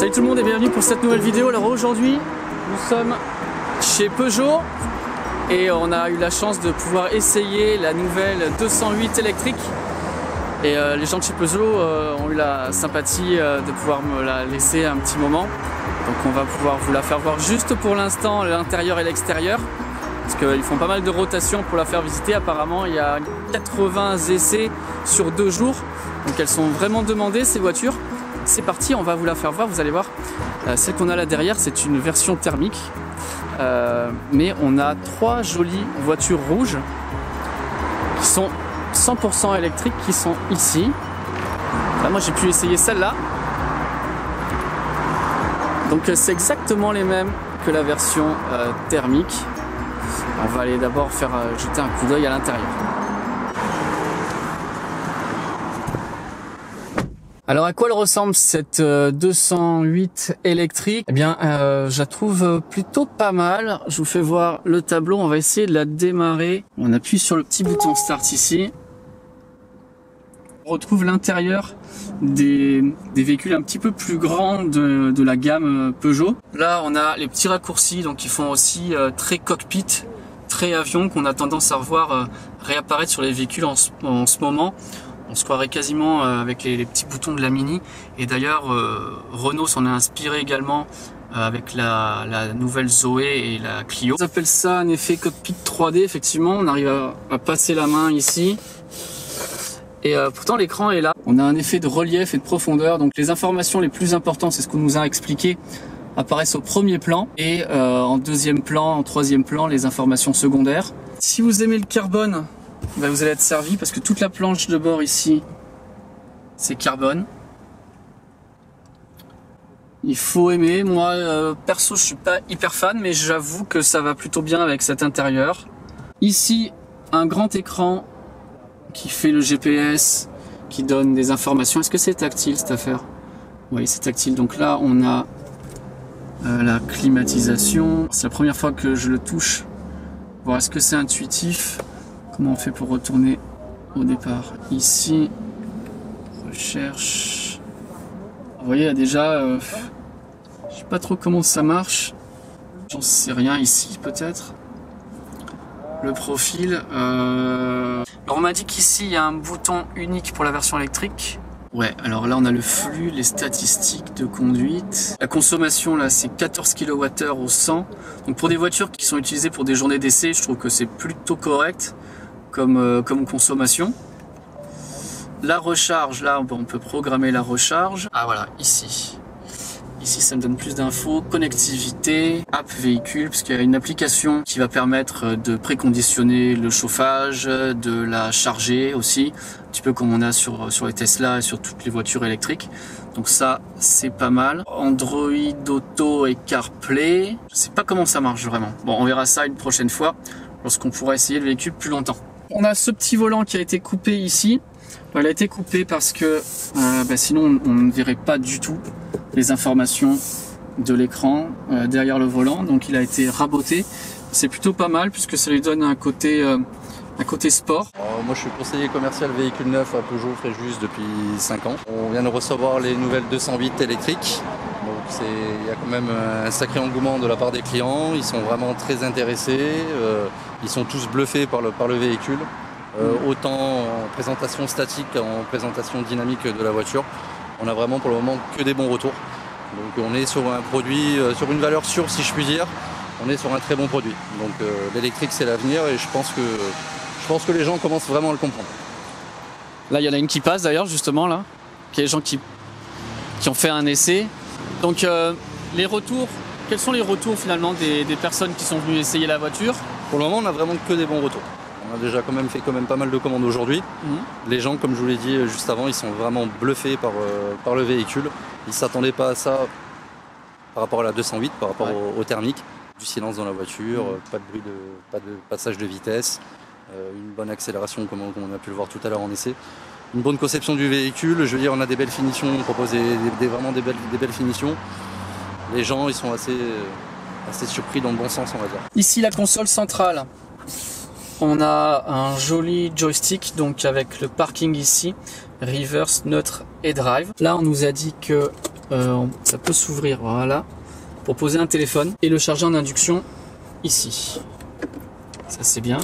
Salut tout le monde et bienvenue pour cette nouvelle vidéo. Alors aujourd'hui, nous sommes chez Peugeot et on a eu la chance de pouvoir essayer la nouvelle 208 électrique. Et les gens de chez Peugeot ont eu la sympathie de pouvoir me la laisser un petit moment. Donc on va pouvoir vous la faire voir juste pour l'instant, l'intérieur et l'extérieur. Parce qu'ils font pas mal de rotations pour la faire visiter. Apparemment, il y a 80 essais sur 2 jours. Donc elles sont vraiment demandées ces voitures. C'est parti, on va vous la faire voir, vous allez voir. Celle qu'on a là derrière, c'est une version thermique. Mais on a 3 jolies voitures rouges qui sont 100% électriques, qui sont ici. Là, moi j'ai pu essayer celle-là. Donc c'est exactement les mêmes que la version thermique. On va aller d'abord faire jeter un coup d'œil à l'intérieur. Alors à quoi elle ressemble cette 208 électrique? Eh bien je la trouve plutôt pas mal. Je vous fais voir le tableau, on va essayer de la démarrer. On appuie sur le petit bouton start ici. On retrouve l'intérieur des véhicules un petit peu plus grands de la gamme Peugeot. Là on a les petits raccourcis donc qui font aussi très cockpit, très avion, qu'on a tendance à revoir réapparaître sur les véhicules en ce moment. On se croirait quasiment avec les petits boutons de la Mini. Et d'ailleurs, Renault s'en est inspiré également avec la nouvelle Zoé et la Clio. On appelle ça un effet cockpit 3D, effectivement. On arrive à passer la main ici. Et pourtant, l'écran est là. On a un effet de relief et de profondeur. Donc les informations les plus importantes, c'est ce qu'on nous a expliqué, apparaissent au premier plan. Et en deuxième plan, en troisième plan, les informations secondaires. Si vous aimez le carbone, ben vous allez être servi parce que toute la planche de bord ici c'est carbone. Il faut aimer. Moi perso je suis pas hyper fan, mais j'avoue que ça va plutôt bien avec cet intérieur. Ici un grand écran qui fait le GPS, qui donne des informations. Est-ce que c'est tactile cette affaire? Oui, c'est tactile. Donc là on a la climatisation. C'est la première fois que je le touche. Voir est-ce que c'est intuitif. Comment on fait pour retourner au départ? Ici, recherche. Vous voyez, il y a déjà, je sais pas trop comment ça marche. J'en sais rien ici, peut-être. Le profil. Alors on m'a dit qu'ici il y a un bouton unique pour la version électrique. Ouais, alors là on a le flux, les statistiques de conduite. La consommation là c'est 14 kWh au 100. Donc pour des voitures qui sont utilisées pour des journées d'essai, je trouve que c'est plutôt correct comme consommation. La recharge, là on peut programmer la recharge. Ah voilà, ici ça me donne plus d'infos. Connectivité, app véhicule, parce qu'il y a une application qui va permettre de préconditionner le chauffage, de la charger aussi, un petit peu comme on a sur les Tesla et sur toutes les voitures électriques. Donc ça c'est pas mal. Android Auto et CarPlay, je sais pas comment ça marche vraiment. Bon, on verra ça une prochaine fois lorsqu'on pourra essayer le véhicule plus longtemps. On a ce petit volant qui a été coupé ici. Il a été coupé parce que sinon on ne verrait pas du tout les informations de l'écran derrière le volant. Donc il a été raboté. C'est plutôt pas mal puisque ça lui donne un côté sport. Moi je suis conseiller commercial véhicule neuf à Peugeot Fréjus depuis 5 ans. On vient de recevoir les nouvelles 208 électriques. Donc il y a quand même un sacré engouement de la part des clients. Ils sont vraiment très intéressés. Ils sont tous bluffés par le véhicule. Autant en présentation statique qu'en présentation dynamique de la voiture. On a vraiment pour le moment que des bons retours. Donc on est sur un produit, sur une valeur sûre si je puis dire. On est sur un très bon produit. Donc l'électrique c'est l'avenir et je pense que les gens commencent vraiment à le comprendre. Là il y en a une qui passe d'ailleurs justement là. Il y a des gens qui ont fait un essai. Donc les retours, quels sont les retours finalement des personnes qui sont venues essayer la voiture? Pour le moment on a vraiment que des bons retours. On a déjà quand même fait pas mal de commandes aujourd'hui. Les gens, comme je vous l'ai dit juste avant, ils sont vraiment bluffés par le véhicule. Ils ne s'attendaient pas à ça par rapport à la 208, par rapport au thermique. Du silence dans la voiture, pas de bruit, pas de passage de vitesse, une bonne accélération comme on a pu le voir tout à l'heure en essai. Une bonne conception du véhicule, je veux dire on a des belles finitions, on propose vraiment des belles finitions. Les gens ils sont assez surpris dans le bon sens on va dire. Ici la console centrale. On a un joli joystick donc avec le parking ici, reverse, neutre et drive. Là on nous a dit que ça peut s'ouvrir, voilà, pour poser un téléphone et le charger en induction ici. Ça c'est bien.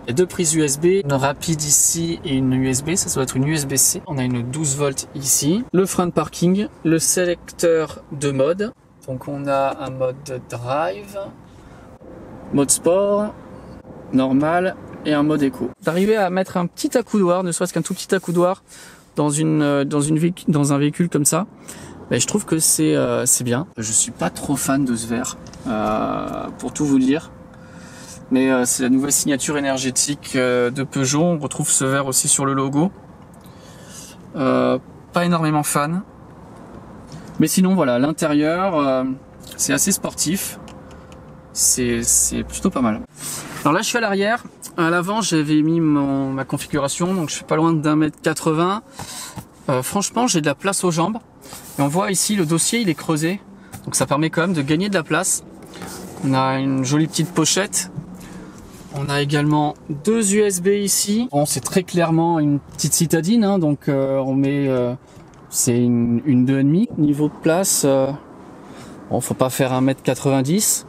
Il y a deux prises USB, une rapide ici et une USB, ça doit être une USB-C. On a une 12 volts ici. Le frein de parking, le sélecteur de mode. Donc on a un mode drive, mode sport, normal et un mode éco. D'arriver à mettre un petit accoudoir, ne serait-ce qu'un tout petit accoudoir dans un véhicule comme ça, ben, je trouve que c'est bien. Je suis pas trop fan de ce verre, pour tout vous dire. Mais c'est la nouvelle signature énergétique de Peugeot. On retrouve ce verre aussi sur le logo. Pas énormément fan. Mais sinon voilà, l'intérieur c'est assez sportif. C'est plutôt pas mal. Alors là je suis à l'arrière. À l'avant j'avais mis ma configuration. Donc je suis pas loin d'1m80. Franchement j'ai de la place aux jambes. Et on voit ici le dossier il est creusé. Donc ça permet quand même de gagner de la place. On a une jolie petite pochette. On a également deux USB ici. Bon, c'est très clairement une petite citadine, hein, donc on met, c'est une 2,5. Niveau de place, bon, faut pas faire 1m90,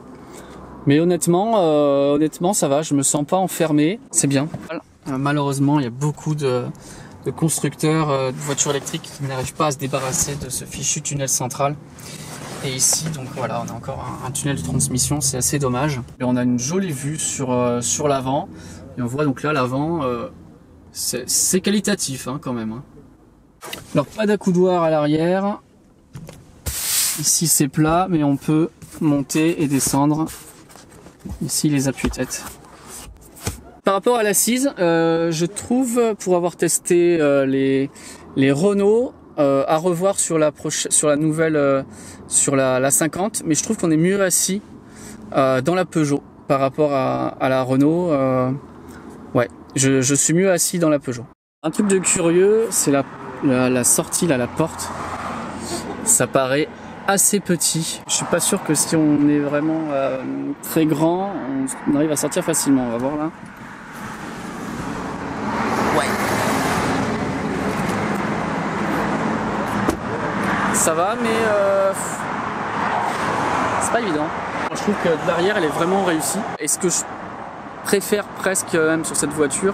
mais honnêtement, ça va. Je me sens pas enfermé, c'est bien. Malheureusement, il y a beaucoup de constructeurs de voitures électriques qui n'arrivent pas à se débarrasser de ce fichu tunnel central. Et ici, donc voilà, on a encore un tunnel de transmission, c'est assez dommage. Et on a une jolie vue sur l'avant. Et on voit donc là l'avant, c'est qualitatif hein, quand même. Hein. Alors pas d'accoudoir à l'arrière. Ici c'est plat, mais on peut monter et descendre. Ici les appuis-têtes. Par rapport à l'assise, je trouve, pour avoir testé les Renault, à revoir sur la nouvelle, sur la 50, mais je trouve qu'on est mieux assis dans la Peugeot par rapport à la Renault. Ouais, je suis mieux assis dans la Peugeot. Un truc de curieux, c'est la sortie là, la porte. Ça paraît assez petit. Je suis pas sûr que si on est vraiment très grand, on arrive à sortir facilement. On va voir là. Ça va, mais c'est pas évident. Je trouve que de l'arrière, elle est vraiment réussie. Et ce que je préfère presque même sur cette voiture,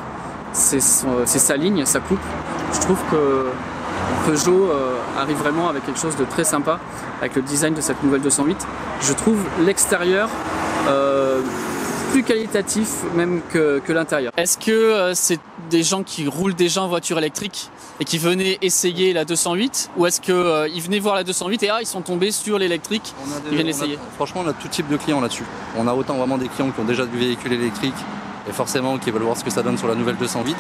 c'est sa ligne, sa coupe. Je trouve que Peugeot arrive vraiment avec quelque chose de très sympa, avec le design de cette nouvelle 208. Je trouve l'extérieur plus qualitatif même que l'intérieur. Est-ce que c'est des gens qui roulent déjà en voiture électrique et qui venaient essayer la 208, ou est-ce qu'ils venaient voir la 208 et ils sont tombés sur l'électrique, ils viennent l'essayer? Franchement, on a tout type de clients là-dessus. On a autant vraiment des clients qui ont déjà du véhicule électrique et forcément qui veulent voir ce que ça donne sur la nouvelle 208.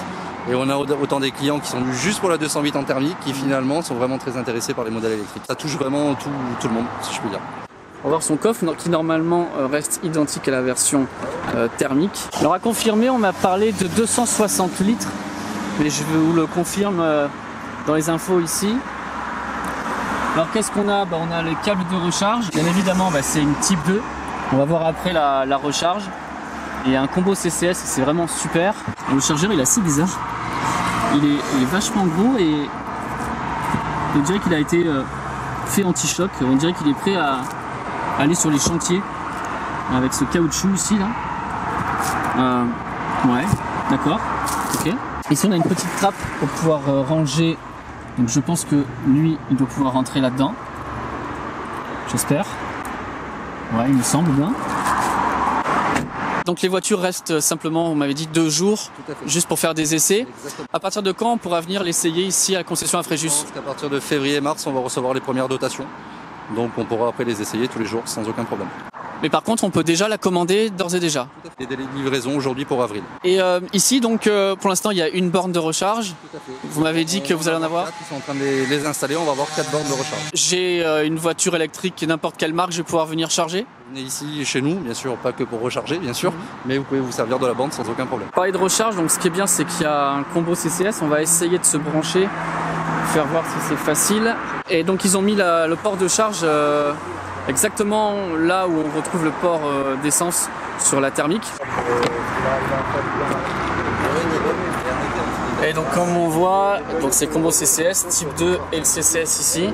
Et on a autant des clients qui sont venus juste pour la 208 en thermique qui finalement sont vraiment très intéressés par les modèles électriques. Ça touche vraiment tout le monde, si je puis dire. On va voir son coffre qui normalement reste identique à la version thermique. Alors à confirmer, on m'a parlé de 260 litres, mais je vous le confirme dans les infos ici. Alors qu'est-ce qu'on a? On a les câbles de recharge. Bien évidemment, c'est une type 2. On va voir après la recharge. Et un combo CCS, c'est vraiment super. Le chargeur, il est assez bizarre. Il est vachement gros et on dirait qu'il a été fait anti-choc. On dirait qu'il est prêt à aller sur les chantiers avec ce caoutchouc ici là. Ouais, d'accord, ok. Ici on a une petite trappe pour pouvoir ranger, donc je pense que lui il doit pouvoir rentrer là-dedans, j'espère. Ouais, il me semble bien. Donc les voitures restent simplement, vous m'avez dit 2 jours, juste pour faire des essais. Exactement. À partir de quand on pourra venir l'essayer ici à la concession à Fréjus? À partir de février-mars on va recevoir les premières dotations. Donc on pourra après les essayer tous les jours sans aucun problème. Mais par contre on peut déjà la commander d'ores et déjà? Des délais de livraison aujourd'hui pour avril. Et ici donc pour l'instant il y a une borne de recharge. Tout à fait. Vous m'avez dit que vous allez en avoir? Ils sont en train de les installer, on va avoir 4 bornes de recharge. J'ai une voiture électrique n'importe quelle marque, je vais pouvoir venir charger? Vous venez ici chez nous, bien sûr, pas que pour recharger bien sûr, mais vous pouvez vous servir de la borne sans aucun problème. Parler de recharge, donc ce qui est bien c'est qu'il y a un combo CCS, on va essayer de se brancher, faire voir si c'est facile. Et donc ils ont mis le port de charge exactement là où on retrouve le port d'essence sur la thermique. Et donc comme on voit, c'est combo CCS type 2 et le CCS ici,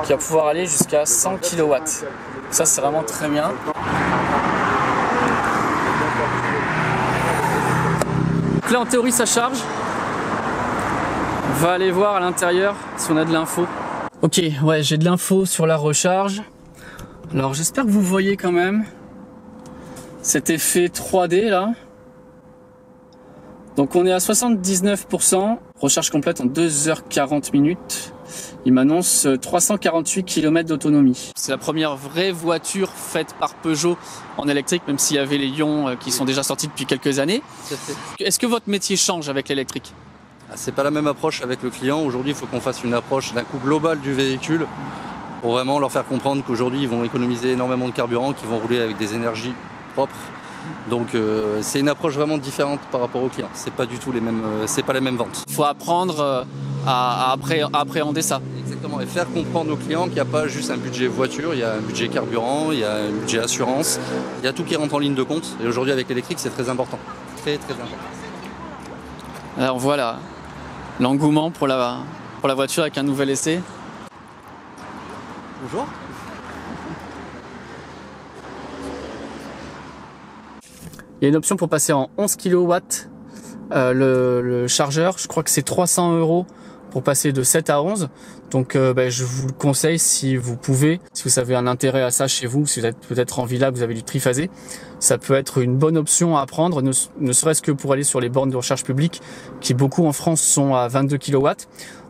qui va pouvoir aller jusqu'à 100 kW. Ça c'est vraiment très bien. Donc là en théorie ça charge. On va aller voir à l'intérieur si on a de l'info. Ok, ouais, j'ai de l'info sur la recharge. Alors j'espère que vous voyez quand même cet effet 3D là. Donc on est à 79%, recharge complète en 2h40 minutes. Il m'annonce 348 km d'autonomie. C'est la première vraie voiture faite par Peugeot en électrique, même s'il y avait les Lions qui sont déjà sortis depuis quelques années. Est-ce que votre métier change avec l'électrique? C'est pas la même approche avec le client. Aujourd'hui, il faut qu'on fasse une approche d'un coût global du véhicule pour vraiment leur faire comprendre qu'aujourd'hui, ils vont économiser énormément de carburant, qu'ils vont rouler avec des énergies propres. Donc c'est une approche vraiment différente par rapport aux clients. C'est pas du tout les mêmes, c'est pas les mêmes ventes. Il faut apprendre à appréhender ça. Exactement, et faire comprendre aux clients qu'il n'y a pas juste un budget voiture, il y a un budget carburant, il y a un budget assurance, il y a tout qui rentre en ligne de compte. Et aujourd'hui avec l'électrique, c'est très important, très très important. Alors voilà, l'engouement pour la voiture avec un nouvel essai. Bonjour. Il y a une option pour passer en 11 kW le chargeur. Je crois que c'est 300 € pour passer de 7 à 11. Donc je vous le conseille si vous pouvez, si vous avez un intérêt à ça chez vous, si vous êtes peut-être en villa, vous avez du triphasé, ça peut être une bonne option à prendre, ne serait-ce que pour aller sur les bornes de recharge publique qui beaucoup en France sont à 22 kW.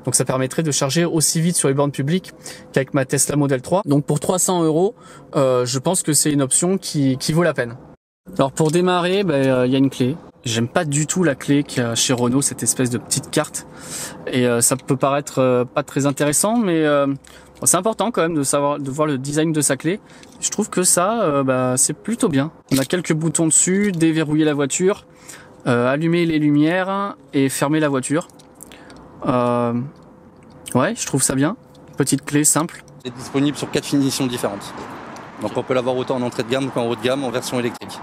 Donc ça permettrait de charger aussi vite sur les bornes publiques qu'avec ma Tesla Model 3. Donc pour 300 €, je pense que c'est une option qui vaut la peine. Alors pour démarrer, y a une clé. J'aime pas du tout la clé qu'il y a chez Renault, cette espèce de petite carte. Et ça peut paraître pas très intéressant, mais c'est important quand même de voir le design de sa clé. Je trouve que ça, c'est plutôt bien. On a quelques boutons dessus, déverrouiller la voiture, allumer les lumières et fermer la voiture. Ouais, je trouve ça bien. Petite clé simple. Elle est disponible sur 4 finitions différentes. Donc on peut l'avoir autant en entrée de gamme qu'en haut de gamme en version électrique.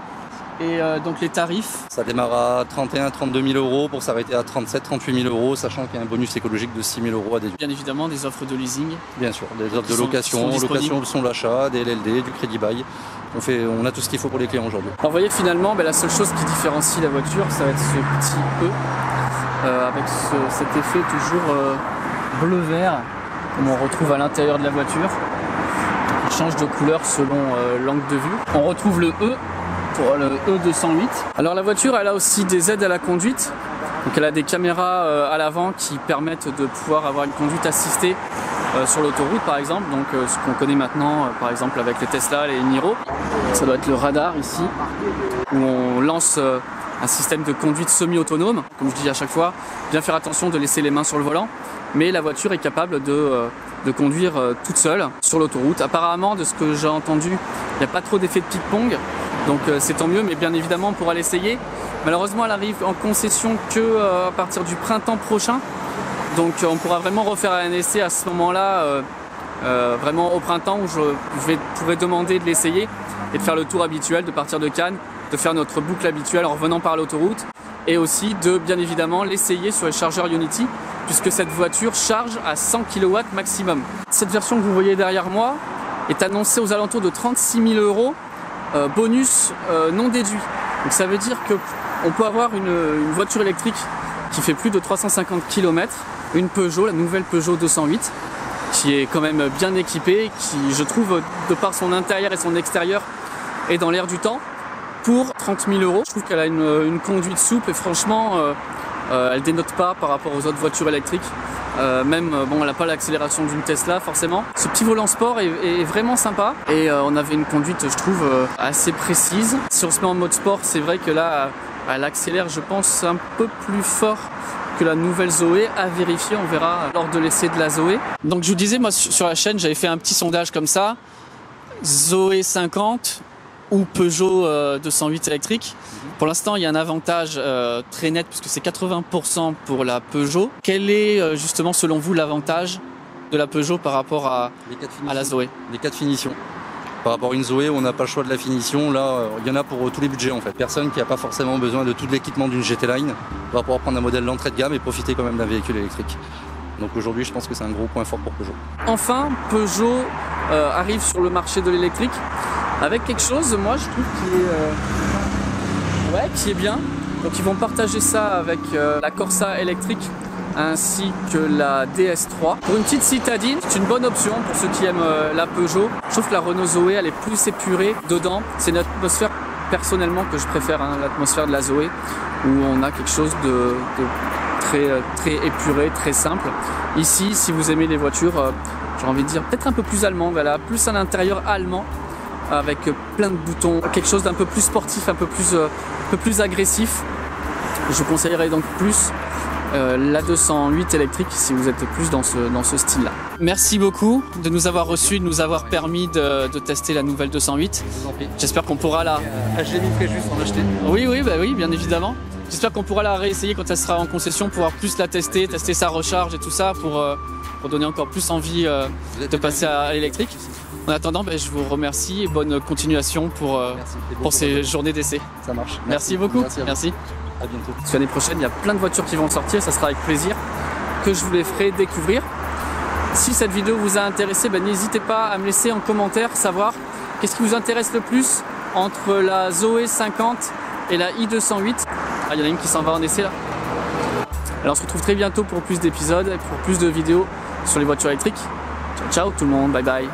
Et donc les tarifs? Ça démarre à 31 32 000 € pour s'arrêter à 37 38 000 €, sachant qu'il y a un bonus écologique de 6 000 € à déduire. Bien évidemment, des offres de leasing. Bien sûr, des offres de location, location option d'achat, des LLD, du crédit bail. On a tout ce qu'il faut pour les clients aujourd'hui. Alors vous voyez finalement, la seule chose qui différencie la voiture, ça va être ce petit E, avec cet effet toujours bleu-vert, comme on retrouve à l'intérieur de la voiture. Il change de couleur selon l'angle de vue. On retrouve le E pour le E208. Alors la voiture, elle a aussi des aides à la conduite. Donc elle a des caméras à l'avant qui permettent de pouvoir avoir une conduite assistée sur l'autoroute par exemple. Donc ce qu'on connaît maintenant par exemple avec les Tesla, les Niro. Ça doit être le radar ici où on lance un système de conduite semi-autonome. Comme je dis à chaque fois, bien faire attention de laisser les mains sur le volant. Mais la voiture est capable de conduire toute seule sur l'autoroute. Apparemment, de ce que j'ai entendu, il n'y a pas trop d'effet de ping-pong. Donc c'est tant mieux, mais bien évidemment on pourra l'essayer. Malheureusement elle arrive en concession que à partir du printemps prochain. Donc on pourra vraiment refaire un essai à ce moment-là, vraiment au printemps où je pourrais demander de l'essayer et de faire le tour habituel, de partir de Cannes, de faire notre boucle habituelle en revenant par l'autoroute et aussi de bien évidemment l'essayer sur les chargeurs Ionity puisque cette voiture charge à 100 kW maximum. Cette version que vous voyez derrière moi est annoncée aux alentours de 36 000 €. Bonus non déduit. Donc ça veut dire qu'on peut avoir une voiture électrique qui fait plus de 350 km, une Peugeot, la nouvelle Peugeot 208, qui est quand même bien équipée, qui je trouve de par son intérieur et son extérieur est dans l'air du temps, pour 30 000 €. Je trouve qu'elle a une conduite souple et franchement elle dénote pas par rapport aux autres voitures électriques. Elle n'a pas l'accélération d'une Tesla forcément. Ce petit volant sport est vraiment sympa et on avait une conduite je trouve assez précise. Si on se met en mode sport, c'est vrai que là elle accélère je pense un peu plus fort que la nouvelle Zoé, à vérifier, on verra lors de l'essai de la Zoé. Donc je vous disais, moi sur la chaîne j'avais fait un petit sondage comme ça, Zoé 50 ou Peugeot 208 électrique. Pour l'instant, il y a un avantage très net puisque c'est 80% pour la Peugeot. Quel est justement selon vous l'avantage de la Peugeot par rapport à la Zoé? Les 4 finitions. Par rapport à une Zoé, on n'a pas le choix de la finition. Là, il y en a pour tous les budgets en fait. Personne qui n'a pas forcément besoin de tout l'équipement d'une GT Line va pouvoir prendre un modèle d'entrée de gamme et profiter quand même d'un véhicule électrique. Donc aujourd'hui, je pense que c'est un gros point fort pour Peugeot. Enfin, Peugeot arrive sur le marché de l'électrique avec quelque chose, moi je trouve, qui est bien. Donc ils vont partager ça avec la Corsa électrique ainsi que la DS3. Pour une petite citadine, c'est une bonne option pour ceux qui aiment la Peugeot. Je trouve que la Renault Zoé, elle est plus épurée dedans. C'est une atmosphère personnellement que je préfère, hein, l'atmosphère de la Zoé, où on a quelque chose de très épuré, très simple. Ici, si vous aimez les voitures, j'ai envie de dire peut-être un peu plus allemand, voilà, plus à l'intérieur allemand, avec plein de boutons, quelque chose d'un peu plus sportif, un peu plus agressif. Je vous conseillerais donc plus la 208 électrique si vous êtes plus dans ce style-là. Merci beaucoup de nous avoir reçus, de nous avoir permis de tester la nouvelle 208. J'espère qu'on pourra la... Je l'ai mis très juste en acheter. Oui, bien évidemment. J'espère qu'on pourra la réessayer quand elle sera en concession, pouvoir plus la tester sa recharge et tout ça pour donner encore plus envie de passer à l'électrique. En attendant, je vous remercie et bonne continuation pour ces journées d'essai. Ça marche. Merci beaucoup. Merci. À bientôt. Parce que l'année prochaine, il y a plein de voitures qui vont sortir, ça sera avec plaisir que je vous les ferai découvrir. Si cette vidéo vous a intéressé, n'hésitez pas à me laisser en commentaire savoir qu'est-ce qui vous intéresse le plus entre la Zoé 50 et la i208. Ah, il y en a une qui s'en va en essai là. Alors on se retrouve très bientôt pour plus d'épisodes et pour plus de vidéos sur les voitures électriques. Ciao ciao tout le monde, bye bye.